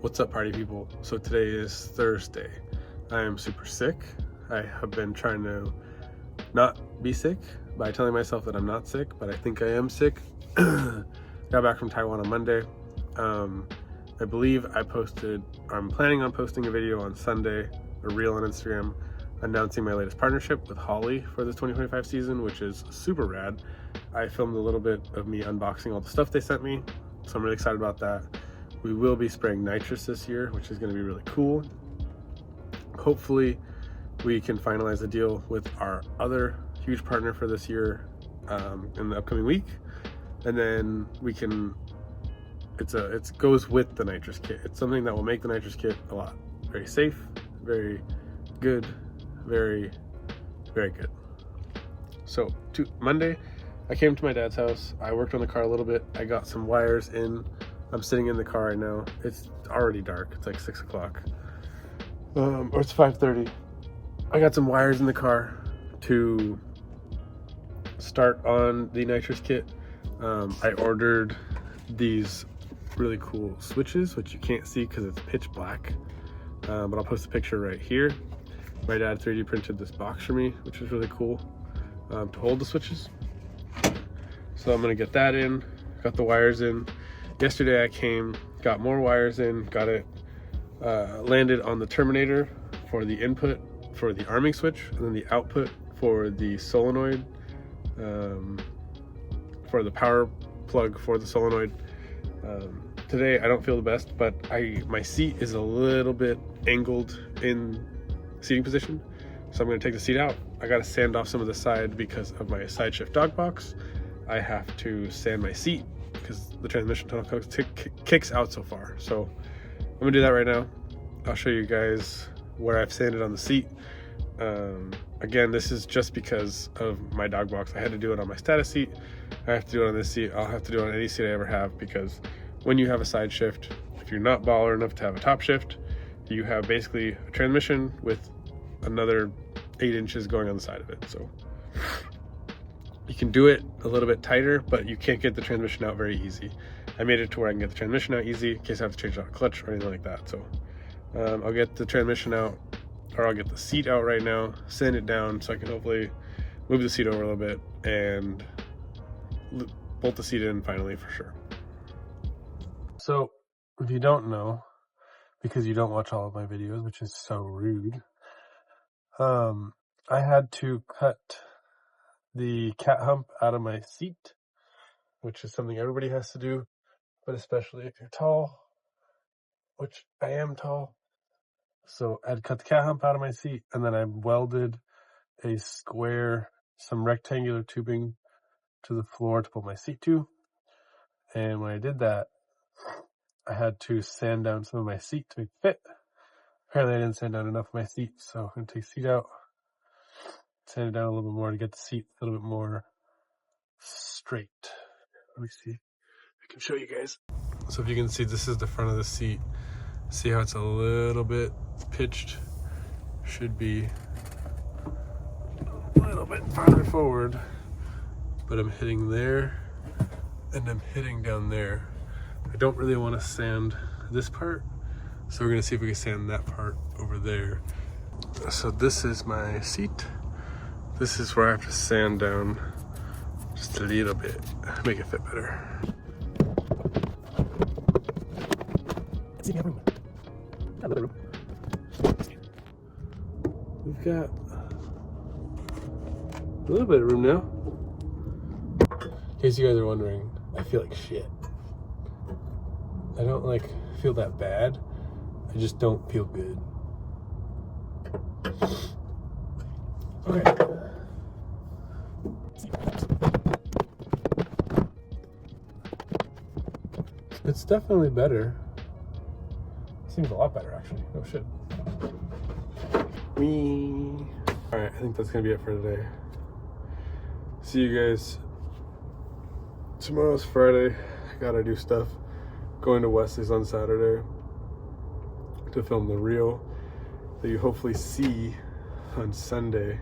What's up, party people? So today is Thursday. I am super sick. I have been trying to not be sick by telling myself that I'm not sick, but I think I am sick. Got back from Taiwan on Monday. I believe I'm planning on posting a video on Sunday, a reel on Instagram, announcing my latest partnership with Holley for this 2025 season, which is super rad. I filmed a little bit of me unboxing all the stuff they sent me, so I'm really excited about that. We will be spraying nitrous this year, which is going to be really cool. Hopefully we can finalize the deal with our other huge partner for this year in the upcoming week, and then we can, it goes with the nitrous kit. It's something that will make the nitrous kit a lot very safe, very good, very good. So Monday I came to my dad's house. I worked on the car a little bit. I got some wires in. I'm sitting in the car right now. It's already dark. It's like 6 o'clock. Or it's 5:30. I got some wires in the car to start on the nitrous kit. I ordered these really cool switches, which you can't see because it's pitch black. But I'll post a picture right here. My dad 3D printed this box for me, which is really cool, to hold the switches. So I'm gonna get that in, got the wires in. Yesterday I came, got more wires in, got it landed on the terminator for the input for the arming switch, and then the output for the solenoid, for the power plug for the solenoid. Today I don't feel the best, but my seat is a little bit angled in seating position, so I'm going to take the seat out. I got to sand off some of the side because of my side shift dog box. I have to sand my seat because the transmission tunnel kicks out so far. So I'm gonna do that right now. I'll show you guys where I've sanded on the seat. Again, this is just because of my dog box. I had to do it on my status seat. I have to do it on this seat. I'll have to do it on any seat I ever have, because when you have a side shift, if you're not baller enough to have a top shift, you have basically a transmission with another 8 inches going on the side of it. So you can do it a little bit tighter, but you can't get the transmission out very easy. I made it to where I can get the transmission out easy in case I have to change out a clutch or anything like that. So I'll get the transmission out, or I'll get the seat out right now, sand it down so I can hopefully move the seat over a little bit and bolt the seat in finally for sure. So if you don't know, because you don't watch all of my videos, which is so rude, I had to cut the cat hump out of my seat, which is something everybody has to do, but especially if you're tall, which I am tall. So I had to cut the cat hump out of my seat, and then I welded some rectangular tubing to the floor to put my seat to. And when I did that, I had to sand down some of my seat to make it fit. Apparently I didn't sand down enough of my seat, so I'm going to take the seat out, sand it down a little bit more to get the seat a little bit more straight. Let me see if I can show you guys. So if you can see, this is the front of the seat. See how it's a little bit pitched? Should be a little bit farther forward, but I'm hitting there and I'm hitting down there. I don't really want to sand this part, so we're gonna see if we can sand that part over there. So this is my seat. This is where I have to sand down just a little bit, make it fit better. See, we have room. A little room. We've got a little bit of room now. In case you guys are wondering, I feel like shit. I don't feel that bad. I just don't feel good. Okay. It's definitely better. Seems a lot better, actually. Oh shit. Whee! Alright, I think that's gonna be it for today. See you guys. Tomorrow's Friday. I gotta do stuff. Going to Wesley's on Saturday to film the reel that you hopefully see on Sunday,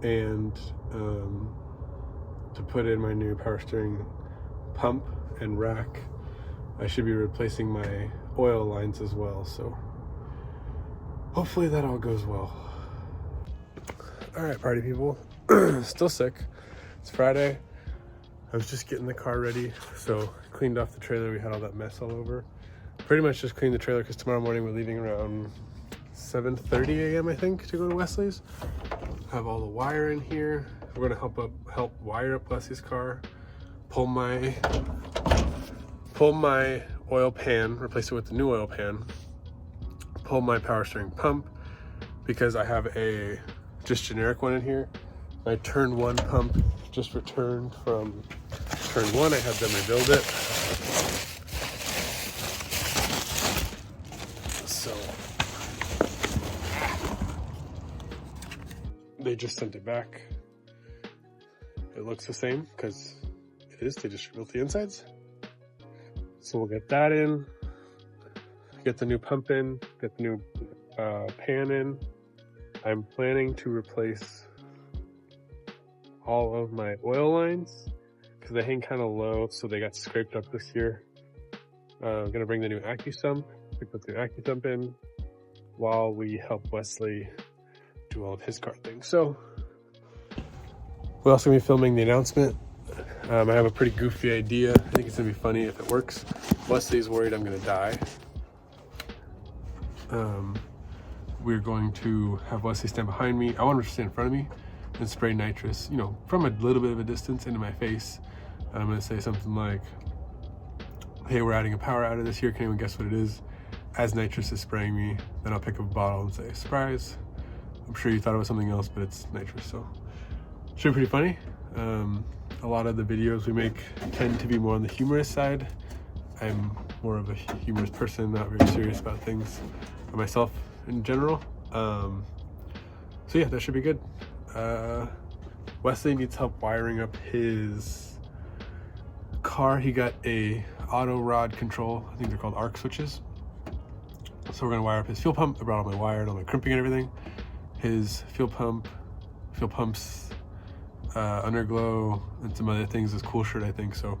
and to put in my new power steering pump and rack. I should be replacing my oil lines as well, so hopefully that all goes well. All right, party people. Still sick. It's Friday. I was just getting the car ready, so cleaned off the trailer. We had all that mess all over. Pretty much just cleaned the trailer because tomorrow morning we're leaving around 7:30 a.m. I think to go to Wesley's. Have all the wire in here. We're gonna help wire up Wesley's car. Pull my oil pan, replace it with the new oil pan. Pull my power steering pump because I have a just generic one in here. My turn one pump just returned from turn one. I had them rebuild it. So they just sent it back. It looks the same because it is. They just rebuilt the insides. So we'll get that in, get the new pump in, get the new pan in. I'm planning to replace all of my oil lines because they hang kind of low, so they got scraped up this year. I'm gonna bring the new AccuSump. We put the AccuSump in while we help Wesley do all of his car things. So we're also gonna be filming the announcement. I have a pretty goofy idea. I think it's gonna be funny if it works. Wesley's worried I'm gonna die. We're going to have Wesley stand behind me. I want him to stand in front of me and spray nitrous, you know, from a little bit of a distance into my face. I'm gonna say something like, hey, we're adding a power outage this year. Can anyone guess what it is? As nitrous is spraying me, then I'll pick up a bottle and say, surprise. I'm sure you thought it was something else, but it's nitrous, so. Should be pretty funny. A lot of the videos we make tend to be more on the humorous side. I'm more of a humorous person, not very serious about things myself in general. So yeah, that should be good. Wesley needs help wiring up his car. He got a auto rod control. I think they're called arc switches. So we're gonna wire up his fuel pump. I brought all my wire and all my crimping and everything. His fuel pumps, underglow, and some other things. This cool shirt, I think. So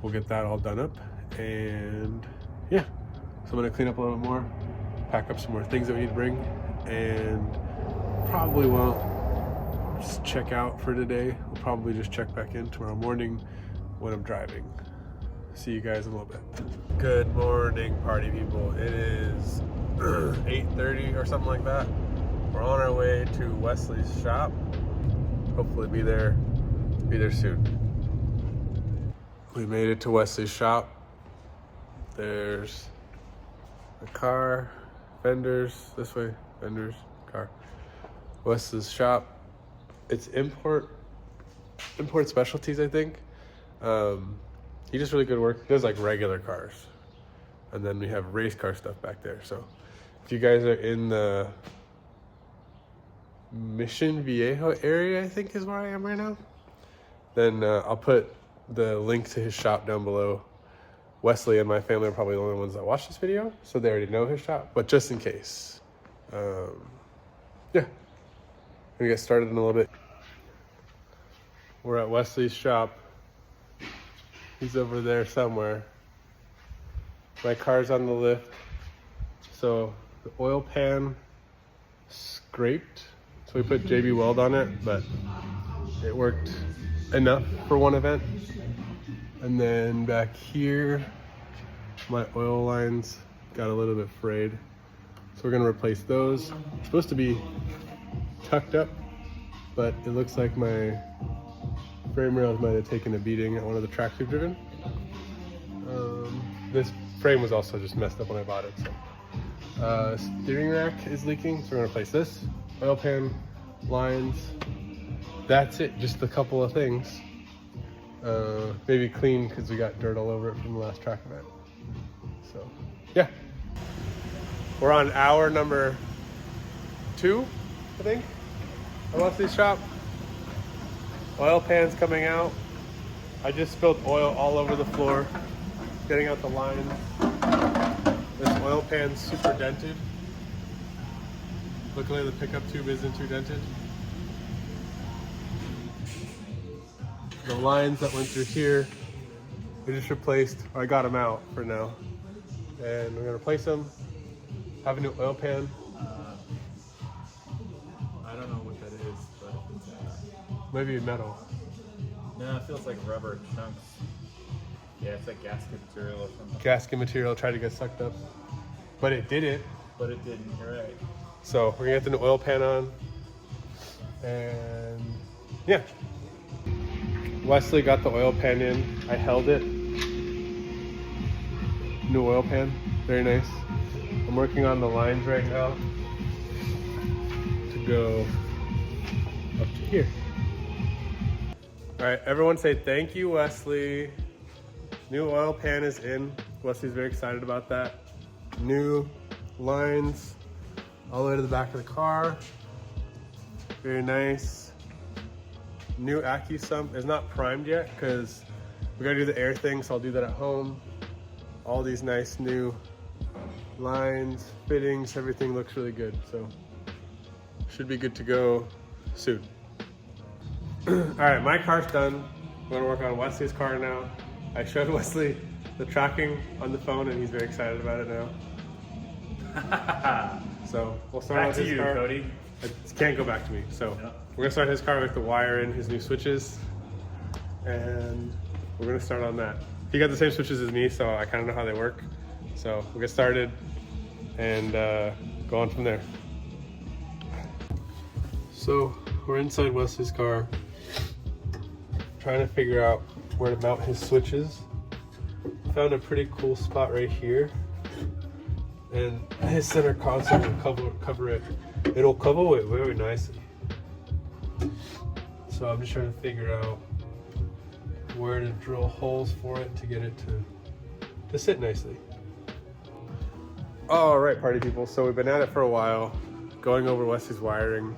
we'll get that all done up, and yeah. So I'm gonna clean up a little bit more, pack up some more things that we need to bring, and probably won't just check out for today. We'll probably just check back in tomorrow morning when I'm driving. See you guys in a little bit. Good morning, party people. It is 8:30 or something like that. We're on our way to Wesley's shop. Hopefully be there soon. We made it to Wesley's shop. There's a car, vendors, this way, vendors, car. Wesley's shop. It's import specialties, I think. He does really good work. He does like regular cars. And then we have race car stuff back there. So if you guys are in the Mission Viejo area, I think is where I am right now, then I'll put the link to his shop down below. Wesley and my family are probably the only ones that watch this video, so they already know his shop, but just in case. Yeah, we get started in a little bit. We're at Wesley's shop. He's over there somewhere. My car's on the lift. So the oil pan scraped. So we put JB Weld on it, but it worked enough for one event. And then back here, my oil lines got a little bit frayed. So we're gonna replace those. It's supposed to be tucked up, but it looks like my frame rails might have taken a beating at one of the tracks we've driven. This frame was also just messed up when I bought it. So. Steering rack is leaking, so we're gonna replace this. Oil pan, lines. That's it, just a couple of things. Maybe clean because we got dirt all over it from the last track event. So, yeah. We're on hour number 2, I think, at Wesley's shop. Oil pan's coming out. I just spilled oil all over the floor, getting out the lines. This oil pan's super dented. Luckily the pickup tube isn't too dented. The lines that went through here, we just replaced, I got them out for now. and we're gonna replace them. Have a new oil pan. I don't know what that is, but it's Maybe metal. no, it feels like rubber chunks. Yeah, it's like gasket material or something. Gasket material tried to get sucked up, but it didn't. But it didn't, you're right. So we're gonna get the new oil pan on, and yeah. Wesley got the oil pan in. I held it. New oil pan, very nice. I'm working on the lines right now to go up to here. All right, everyone say thank you, Wesley. New oil pan is in. Wesley's very excited about that. New lines all the way to the back of the car. Very nice. New AccuSump is not primed yet because we gotta do the air thing, so I'll do that at home. All these nice new lines, fittings, everything looks really good. So should be good to go soon. All right, my car's done. I'm gonna work on Wesley's car now. I showed Wesley the tracking on the phone and he's very excited about it now. So we'll start Back with to his you, car. Cody. It can't go back to me. So Yep. we're gonna start his car with the wire in, his new switches, and we're gonna start on that. He got the same switches as me, so I kind of know how they work. So we'll get started and go on from there. So we're inside Wesley's car, trying to figure out where to mount his switches. Found a pretty cool spot right here, and his center console will cover it. It'll cover it very nicely. So I'm just trying to figure out where to drill holes for it to get it to sit nicely. All right, party people. So we've been at it for a while, going over Wesley's wiring.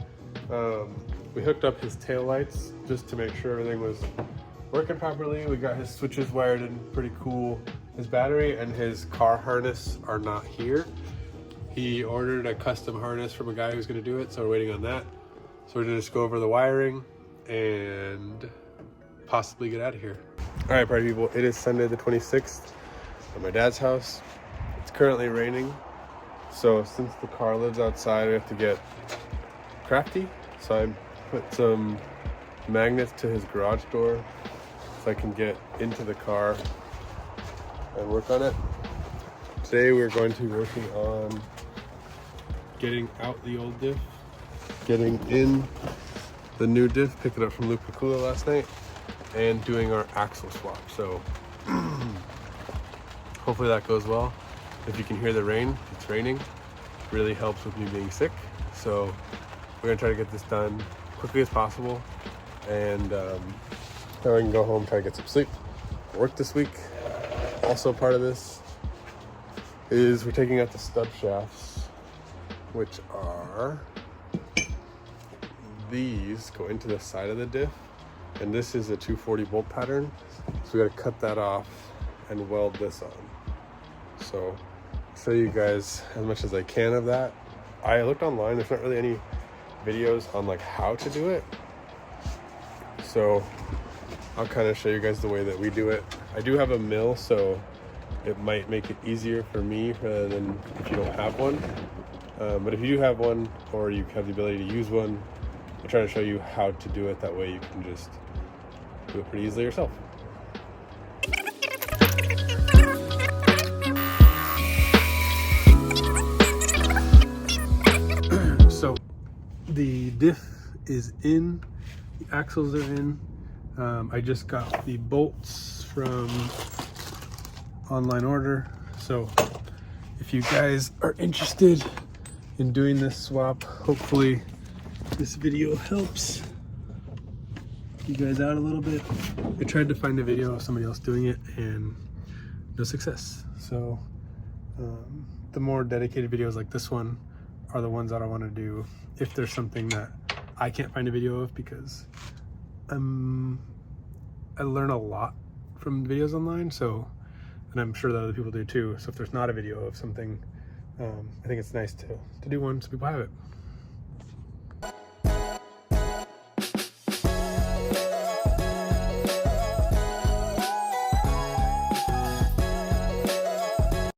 We hooked up his taillights just to make sure everything was working properly. We got his switches wired in pretty cool. His battery and his car harness are not here. He ordered a custom harness from a guy who's gonna do it, so we're waiting on that. So we're gonna just go over the wiring and possibly get out of here. All right, party people, it is Sunday the 26th at my dad's house. It's currently raining. So since the car lives outside, we have to get crafty. So I put some magnets to his garage door so I can get into the car and work on it. Today we're going to be working on getting out the old diff, getting in the new diff, picked it up from Luke Picula last night, and doing our axle swap. So hopefully that goes well. If you can hear the rain, it's raining. It really helps with me being sick. So we're gonna try to get this done quickly as possible, and then we can go home, try to get some sleep. Work this week. Also part of this is we're taking out the stub shafts, which are these go into the side of the diff, and this is a 240 bolt pattern, so we got to cut that off and weld this on. So I'll show you guys as much as I can of that. I looked online, there's not really any videos on like how to do it, so I'll kind of show you guys the way that we do it. I do have a mill, so it might make it easier for me rather than if you don't have one. But if you do have one, or you have the ability to use one, I'll try to show you how to do it. That way you can just do it pretty easily yourself. So the diff is in, the axles are in. I just got the bolts from online order. So if you guys are interested in doing this swap, hopefully this video helps you guys out a little bit. I tried to find a video of somebody else doing it and no success. So the more dedicated videos like this one are the ones that I want to do if there's something that I can't find a video of, because I learn a lot from videos online, so, and I'm sure that other people do too. So if there's not a video of something, I think it's nice to do one so people have it.